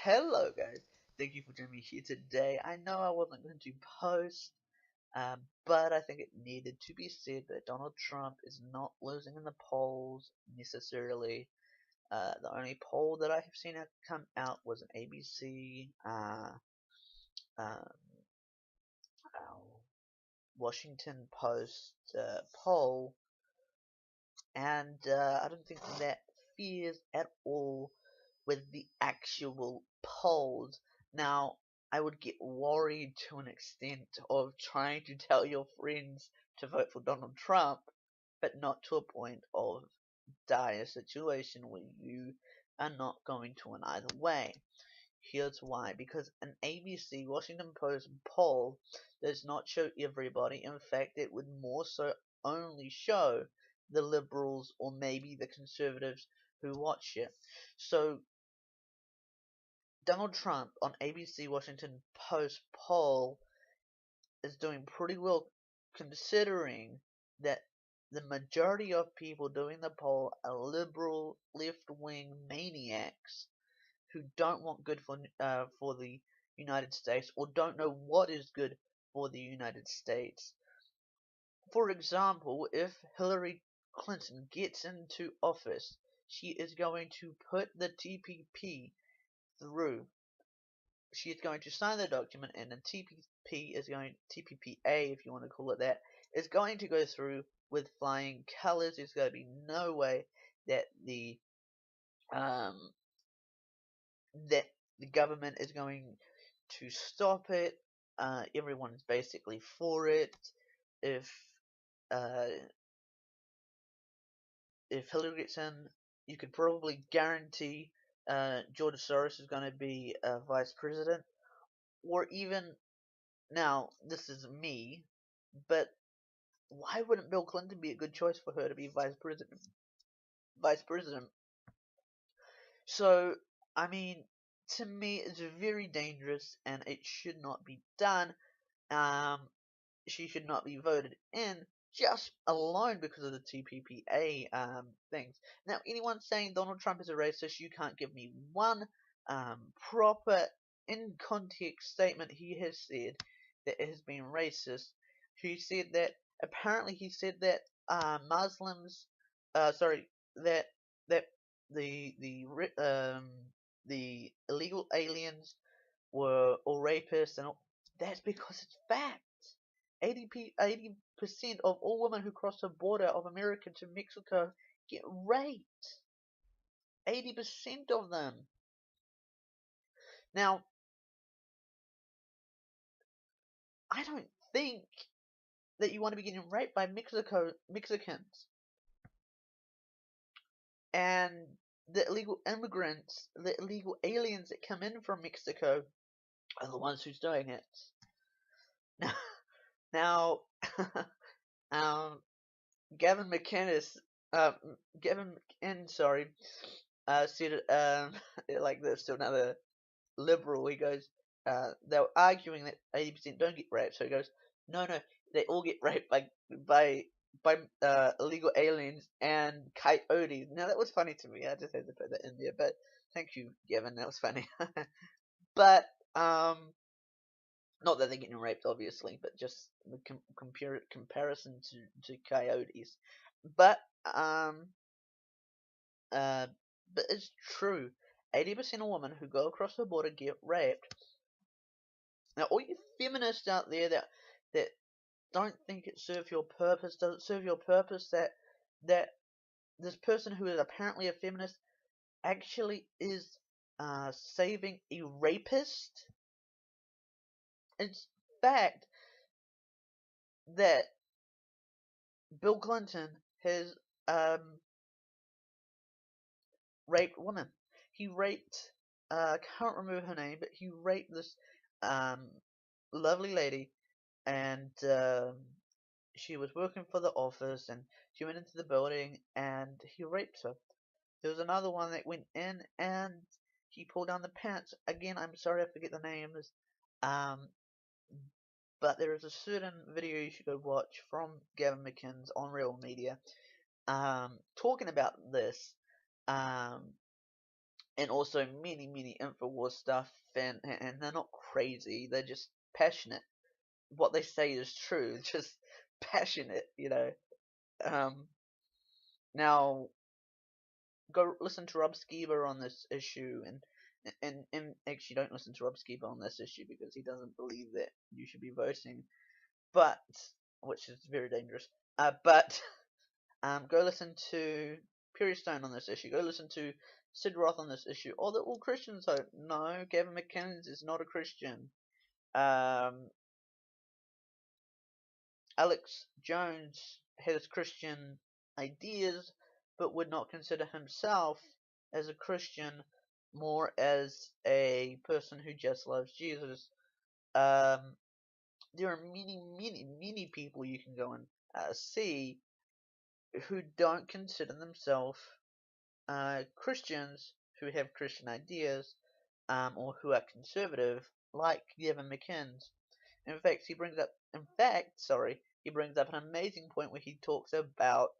Hello guys, thank you for joining me here today. I know I wasn't going to post, but I think it needed to be said that Donald Trump is not losing in the polls necessarily. The only poll that I have seen come out was an ABC, um, Washington Post poll, and I don't think that fears at all with the actual polls. Now, I would get worried to an extent of trying to tell your friends to vote for Donald Trump, but not to a point of dire situation where you are not going to win either way. Here's why. Because an ABC Washington Post poll does not show everybody. In fact, it would more so only show the liberals or maybe the conservatives who watch it. So Donald Trump on ABC Washington Post poll is doing pretty well, considering that the majority of people doing the poll are liberal, left-wing maniacs who don't want good for the United States, or don't know what is good for the United States. For example, if Hillary Clinton gets into office, she is going to put the TPP through. She is going to sign the document, and the TPPA, if you want to call it that, is going to go through with flying colors. There's going to be no way that um, the government is going to stop it. Everyone's basically for it. If uh, if Hillary gets in, you could probably guarantee George Soros is going to be vice president, or even now. This is me, but why wouldn't Bill Clinton be a good choice for her to be vice president? Vice president. So, I mean, to me, it's very dangerous, and it should not be done. Um, she should not be voted in just alone because of the TPPA things. Now, anyone saying Donald Trump is a racist, you can't give me one proper in context statement he has said that it has been racist. He said that apparently he said that Muslims, sorry, that that the the the illegal aliens were all rapists, and all. That's because it's fact. 80% of all women who cross the border of America to Mexico get raped. 80% of them. Now, I don't think that you want to be getting raped by Mexicans. And the illegal immigrants, the illegal aliens that come in from Mexico are the ones who's doing it. Now, Gavin McInnes, Gavin McInnes, sorry, said it like this to another liberal. He goes, they were arguing that 80% don't get raped, so he goes, no, they all get raped by illegal aliens and coyotes. Now that was funny to me. I just had to put that in there, but thank you, Gavin. That was funny. But not that they're getting raped, obviously, but just the comparison to coyotes. But but it's true. 80% of women who go across the border get raped. Now, all you feminists out there that don't think it serves your purpose, does it serve your purpose that this person who is apparently a feminist actually is saving a rapist? It's fact that Bill Clinton has raped women. He raped, I can't remember her name, but he raped this lovely lady, and she was working for the office, and she went into the building, and he raped her. There was another one that went in, and he pulled down the pants. Again, I'm sorry I forget the names, but there is a certain video you should go watch from Gavin McInnes on Real Media, talking about this. and also many Infowars stuff, and they're not crazy. They're just passionate. What they say is true. Just passionate, you know. Um, Now go listen to Rob Skiba on this issue, and actually don't listen to Rob Skiba on this issue because he doesn't believe that you should be voting, but which is very dangerous. But go listen to Perry Stone on this issue. Go listen to Sid Roth on this issue. Or that all Christians vote. No, Gavin McInnes is not a Christian. Um, Alex Jones has Christian ideas, but would not consider himself as a Christian, more as a person who just loves Jesus. Um, there are many people you can go and see who don't consider themselves Christians who have Christian ideas, or who are conservative, like Gavin McInnes. He brings up an amazing point where he talks about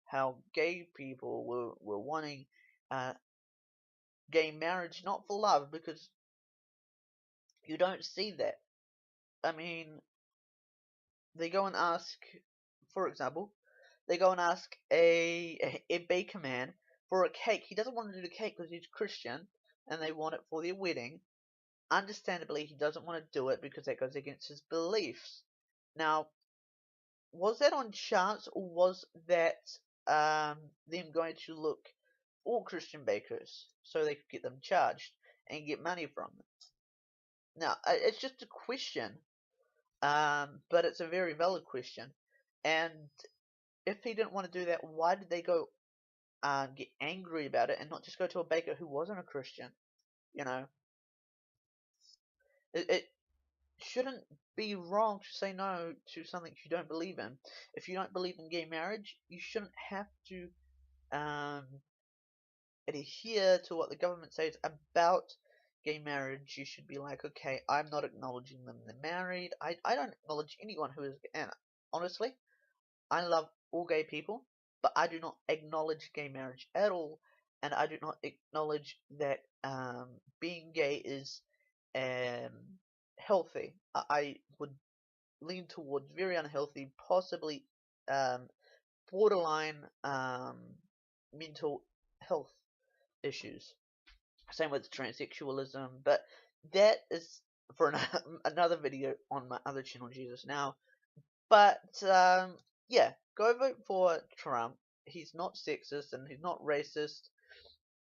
how gay people were wanting uh, gay marriage not for love, because you don't see that. I mean, they go and ask, for example, they go and ask a baker man for a cake. He doesn't want to do the cake because he's Christian, and they want it for their wedding. Understandably, he doesn't want to do it because that goes against his beliefs. Now, was that on chance, or was that them going to look for Christian bakers so they could get them charged and get money from them? Now, it's just a question, but it's a very valid question. And if he didn't want to do that, why did they go get angry about it and not just go to a baker who wasn't a Christian? You know, it shouldn't be wrong to say no to something you don't believe in. If you don't believe in gay marriage, you shouldn't have to um, adhere to what the government says about gay marriage. You should be like, okay, I'm not acknowledging them. They're married. I don't acknowledge anyone who is. And honestly, I love all gay people, but I do not acknowledge gay marriage at all, and I do not acknowledge that being gay is um, healthy. I would lean towards very unhealthy, possibly um, borderline mental health issues. Same with transsexualism, but that is for another video on my other channel, Jesus Now. But yeah, go vote for Trump. He's not sexist and he's not racist.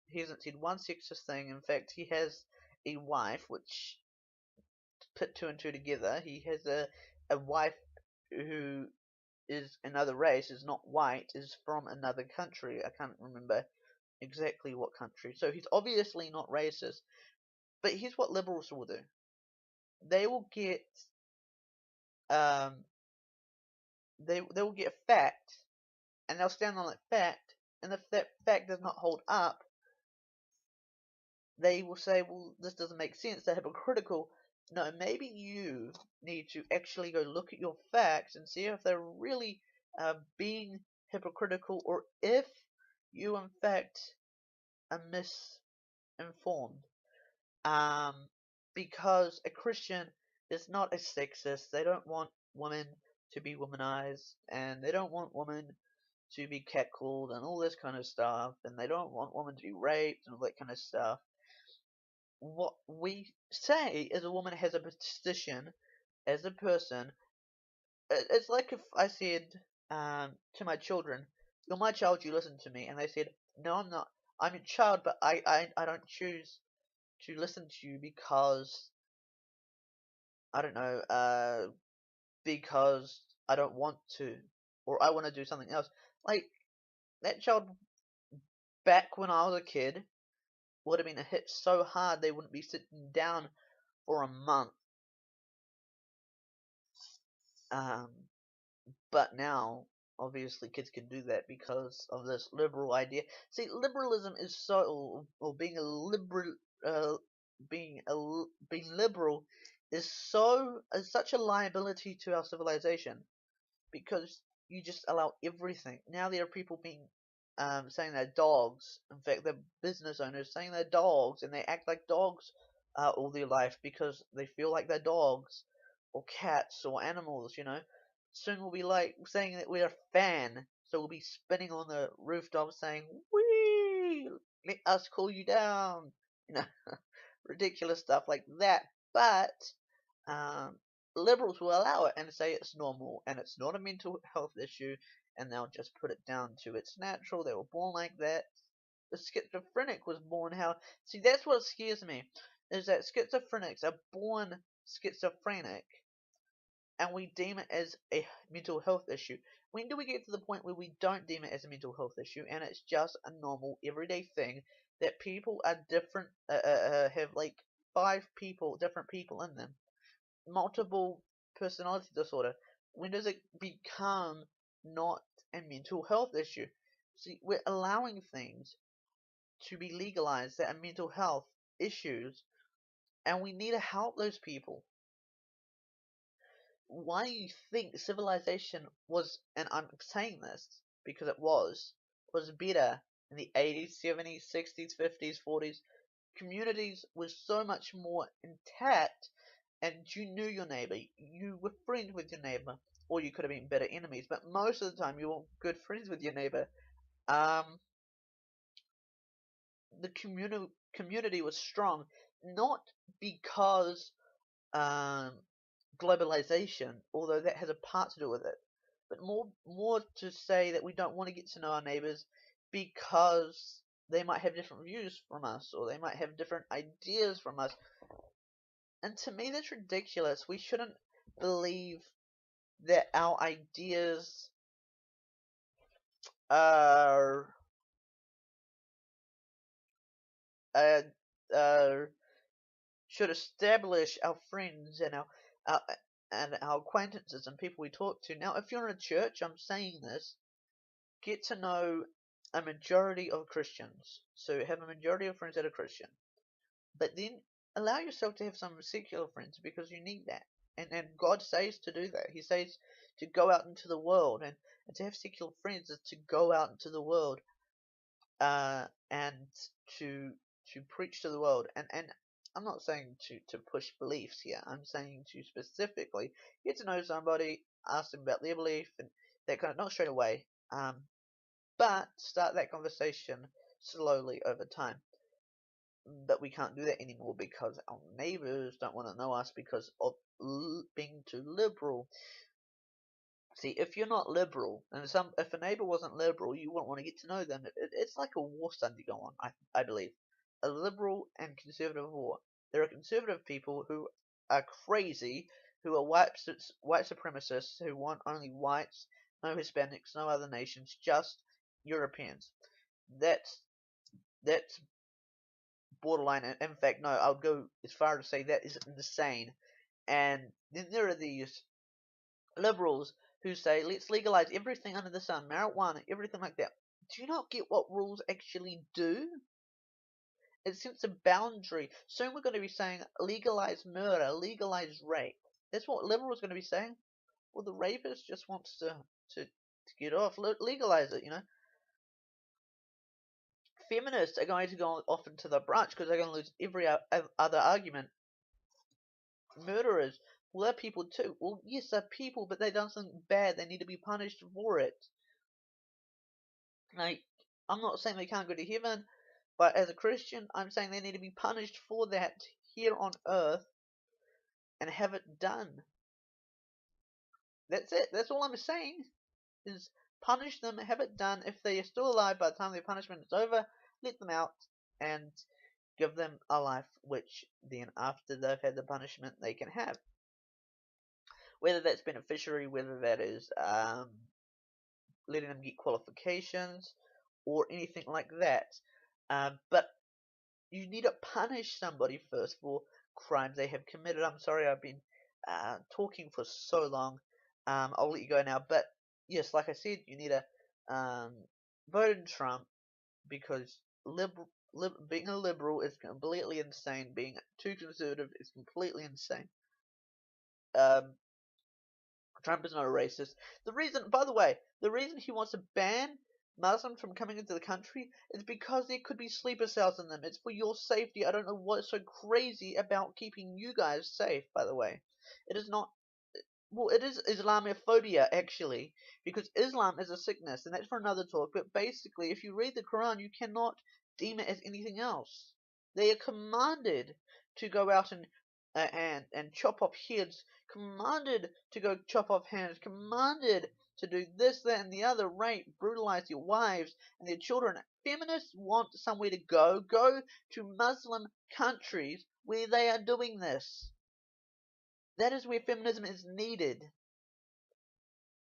He hasn't said one sexist thing. In fact, he has a wife, which put two and two together. He has a wife who is another race, is not white, is from another country. I can't remember exactly what country. So he's obviously not racist. But here's what liberals will do. They will get um they will get a fact, and they'll stand on that fact, and if that fact does not hold up, they will say, well, this doesn't make sense, they're hypocritical. No, maybe you need to actually go look at your facts and see if they're really being hypocritical, or if you in fact are misinformed. Um, because a Christian is not a sexist. They don't want women to be womanized, and they don't want women to be catcalled and all this kind of stuff, and they don't want women to be raped and all that kind of stuff. What we say is a woman has a position as a person. It's like if I said to my children, "You're my child, you listen to me," and they said, "No, I'm not. I'm your child, but I don't choose to listen to you because I don't know, because I don't want to, or I want to do something else." Like, that child back when I was a kid would have been hit so hard they wouldn't be sitting down for a month. Um, but now, obviously, kids can do that because of this liberal idea. See, liberalism is so, or being a liberal, uh, being liberal is such a liability to our civilization, because you just allow everything. Now there are people being saying they're dogs. In fact, they're business owners saying they're dogs, and they act like dogs all their life because they feel like they're dogs or cats or animals. Soon we'll be like saying that we're a fan, so we'll be spinning on the rooftop saying, "Wee, let us cool you down." You know, ridiculous stuff like that. But um, liberals will allow it and say it's normal and it's not a mental health issue, and they'll just put it down to it's natural. They were born like that. The schizophrenic was born how. See, that's what scares me, is that schizophrenics are born schizophrenic, and we deem it as a mental health issue. When do we get to the point where we don't deem it as a mental health issue and it's just a normal everyday thing that people are different, have like different people in them, multiple personality disorder? When does it become not a mental health issue? See, we're allowing things to be legalized that are mental health issues, and we need to help those people. Why do you think civilization was, and I'm saying this because it was better in the 80s, 70s, 60s, 50s, 40s? Communities were so much more intact, and you knew your neighbor. You were friends with your neighbor, or you could have been better enemies, but most of the time you were good friends with your neighbor. Um, the community was strong, not because um, globalization, although that has a part to do with it, but more to say that we don't want to get to know our neighbors because they might have different views from us, or they might have different ideas from us. And to me, that's ridiculous. We shouldn't believe that our ideas are uh, uh, should establish our friends our and our acquaintances and people we talk to. Now, if you're in a church, I'm saying this, get to know a majority of Christians. So have a majority of friends that are Christian. But then allow yourself to have some secular friends because you need that. And God says to do that. He says to go out into the world, and to have secular friends is to go out into the world and to preach to the world. And I'm not saying to push beliefs here. I'm saying to specifically get to know somebody, ask them about their belief and that kind of, not straight away, but start that conversation slowly over time. But we can't do that anymore because our neighbors don't want to know us because of being too liberal. See, if you're not liberal, and if a neighbor wasn't liberal, you wouldn't want to get to know them. It's like a war starting to go on, I believe. A liberal and conservative war. There are conservative people who are crazy, who are white supremacists, who want only whites, no Hispanics, no other nations, just Europeans. That's that's borderline. In fact, no, I'll go as far as to say that is insane. And then there are these liberals who say, let's legalize everything under the sun, marijuana, everything like that. Do you not get what rules actually do? It sets a boundary. Soon we're going to be saying legalize murder, legalize rape. That's what liberals are going to be saying. Well, the rapist just wants to get off. Legalize it, Feminists are going to go off into the branch because they're going to lose every other argument. Murderers, well, they're people too. Well, yes, they're people, but they've done something bad. They need to be punished for it. Like, I'm not saying they can't go to heaven, but as a Christian, I'm saying they need to be punished for that here on earth and have it done. That's it. That's all I'm saying. Is punish them, have it done. If they are still alive by the time their punishment is over, let them out and give them a life which then after they've had the punishment they can have. Whether that's beneficiary, whether that is letting them get qualifications or anything like that. But you need to punish somebody first for crimes they have committed. I'm sorry I've been talking for so long. I'll let you go now. But yes, like I said, you need to vote in Trump because being a liberal is completely insane. Being too conservative is completely insane. Trump is not a racist. The reason, by the way, the reason he wants to ban Muslims from coming into the country, it's because there could be sleeper cells in them. It's for your safety. I don't know what's so crazy about keeping you guys safe, by the way. It is not. Well, it is Islamophobia, actually, because Islam is a sickness, and that's for another talk. But basically, if you read the Quran, you cannot deem it as anything else. They are commanded to go out and chop off heads, commanded to go chop off hands, commanded to do this, that, and the other, rape, brutalize your wives and their children. Feminists want somewhere to go. Go to Muslim countries where they are doing this. That is where feminism is needed.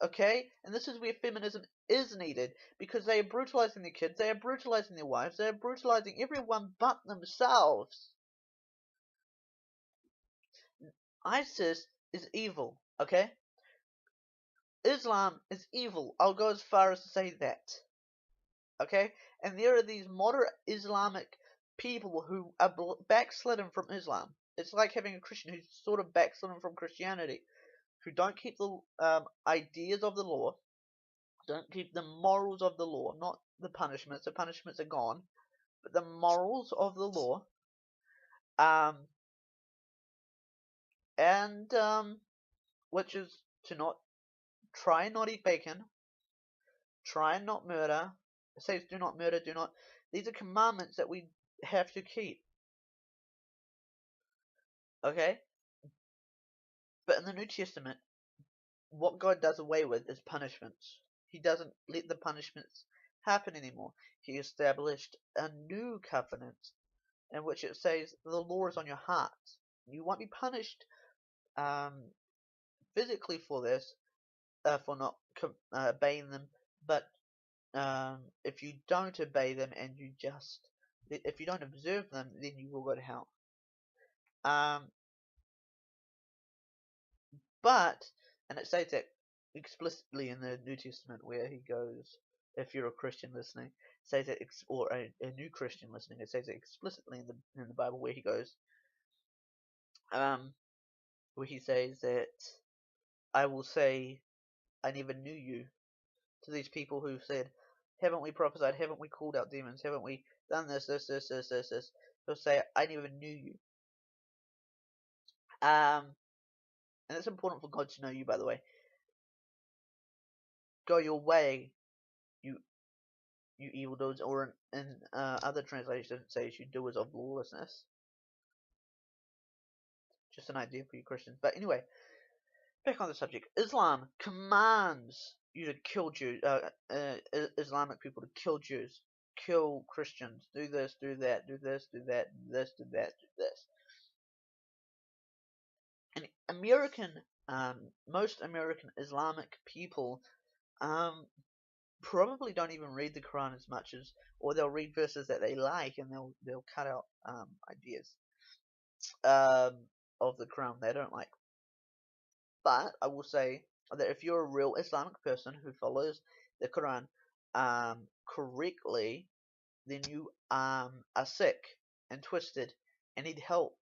Okay? And this is where feminism is needed because they are brutalizing their kids, they are brutalizing their wives, they are brutalizing everyone but themselves. ISIS is evil, okay? Islam is evil. I'll go as far as to say that. Okay? And there are these moderate Islamic people who are backslidden from Islam. It's like having a Christian who's sort of backslidden from Christianity, who don't keep the ideas of the law, don't keep the morals of the law, not the punishments. The punishments are gone, but the morals of the law. Which is to try and not eat bacon, try and not murder. It says do not murder, do not. These are commandments that we have to keep. Okay? But in the New Testament, what God does away with is punishments. He doesn't let the punishments happen anymore. He established a new covenant in which it says the law is on your heart. You won't be punished physically for this, for not obeying them, but if you don't obey them and if you don't observe them, then you will go to hell. And it says that explicitly in the New Testament, where he goes, if you're a Christian listening, it says that, or a new Christian listening, it says it explicitly in the Bible where he goes, where he says that I will say, I never knew you, to these people who said, haven't we prophesied, haven't we called out demons, haven't we done this. He'll say, I never knew you. And it's important for God to know you, by the way. Go your way, you evildoers, or in other translations it says you doers of lawlessness. Just an idea for you Christians. But anyway, back on the subject. Islam commands you to kill Jews, Islamic people to kill Jews, kill Christians, do this, do that, do this, do that, do this, do that, do this. And most American Islamic people, probably don't even read the Quran as much as, or they'll read verses that they like and they'll cut out ideas of the Quran they don't like. But I will say that if you're a real Islamic person who follows the Quran correctly, then you are sick and twisted and need help.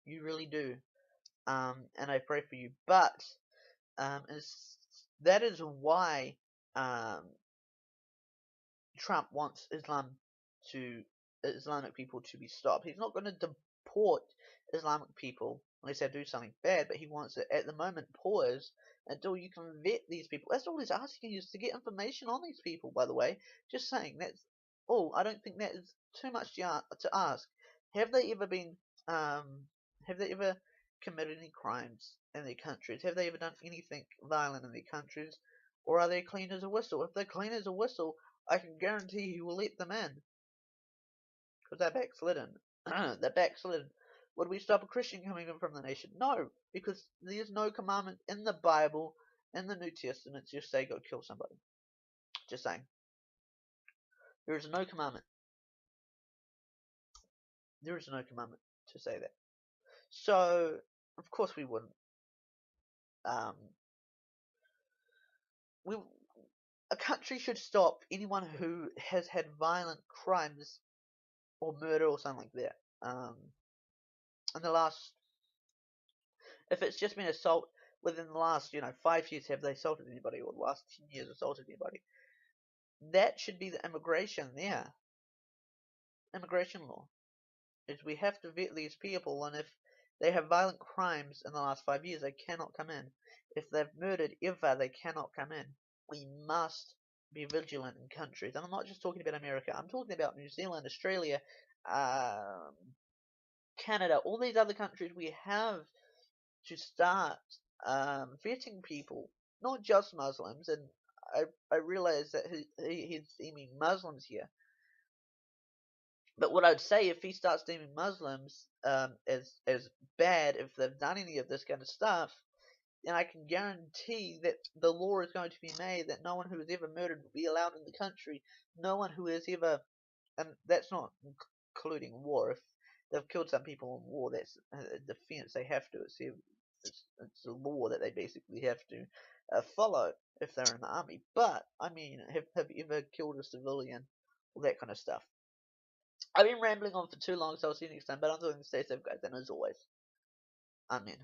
You really do. And I pray for you. But that is why Trump wants Islamic people to be stopped. He's not going to deport Islamic people unless they do something bad, but he wants to, at the moment, pause until you can vet these people. That's all he's asking you, is to get information on these people, by the way. Just saying, that's all. I don't think that is too much to ask. Have they ever committed any crimes in their countries? Have they ever done anything violent in their countries? Or are they clean as a whistle? If they're clean as a whistle, I can guarantee he will let them in. Because they're backslidden. They're backslidden. Would we stop a Christian coming in from the nation? No, because there's no commandment in the Bible, in the New Testament, to just say go kill somebody. Just saying. There is no commandment. There is no commandment to say that. So, of course we wouldn't. A country should stop anyone who has had violent crimes or murder or something like that. In the last, if it's just been assault within the last, 5 years, have they assaulted anybody, or the last 10 years assaulted anybody? That should be the immigration there. Immigration law is we have to vet these people, and if they have violent crimes in the last 5 years, they cannot come in. If they've murdered ever, they cannot come in. We must be vigilant in countries, and I'm not just talking about America. I'm talking about New Zealand, Australia, um, Canada, all these other countries. We have to start vetting people, not just Muslims. And I realize that he's deeming Muslims here, but what I'd say, if he starts deeming Muslims as bad if they've done any of this kind of stuff, then I can guarantee that the law is going to be made that no one who has ever murdered will be allowed in the country. No one who has ever, and that's not including war. If they've killed some people in war, that's a defense. They have to. It's a law that they basically have to follow if they're in the army. But I mean, have you ever killed a civilian? All that kind of stuff. I've been rambling on for too long, so I'll see you next time. But I'm doing the stay safe, guys, and as always, I'm in.